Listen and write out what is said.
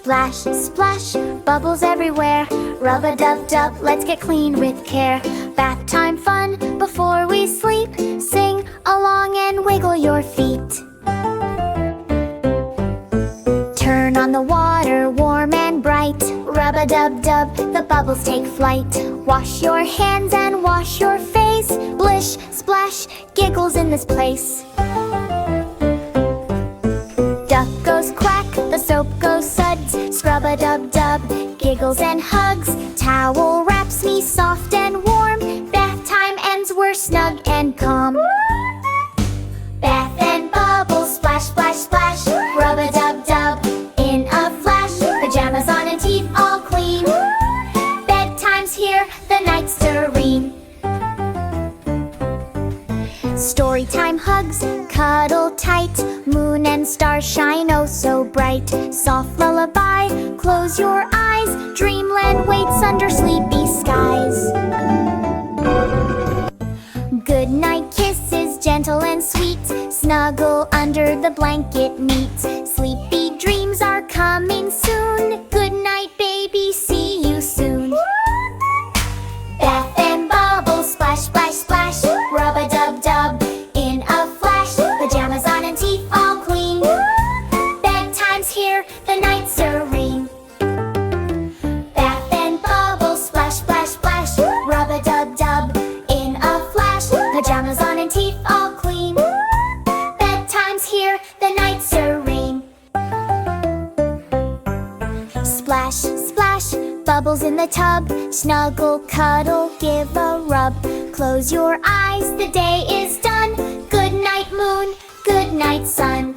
Splash, splash, bubbles everywhere. Rub-a-dub-dub, let's get clean with care. Bath time fun before we sleep. Sing along and wiggle your feet. Turn on the water, warm and bright. Rub-a-dub-dub, the bubbles take flight. Wash your hands and wash your face. Blish, splash, giggles in this place. Duck goes quack, the soap goes suds. Scrub-a-dub-dub, giggles and hugs. Towel wraps me soft and warm. Bath time ends, we're snug and calm. Bath and bubbles, splash, splash, splash. Rub-a-dub-dub, in a flash. Pajamas on and teeth all clean. Bedtime's here, the night's serene. Storytime hugs, cuddle tight. Moon and stars shine oh so bright. Soft lullaby, close your eyes. Dreamland waits under sleepy skies. Good night kisses, gentle and sweet. Snuggle under the blanket neat. Sleepy dreams are coming soon. Good night, baby, see you soon. Bath and bubbles, splash, splash, splash. Rub-a-dub-dub, in a flash. Pajamas on and teeth all clean. Bedtime's here, the night's serene. Bath and bubbles, splash, splash, splash. Rub-a-dub-dub, in a flash. Pajamas on and teeth all clean. Bedtime's here, the night's serene. Splash, splash, bubbles in the tub. Snuggle, cuddle, give a rub. Close your eyes, the day is done. Good night, moon, good night, sun.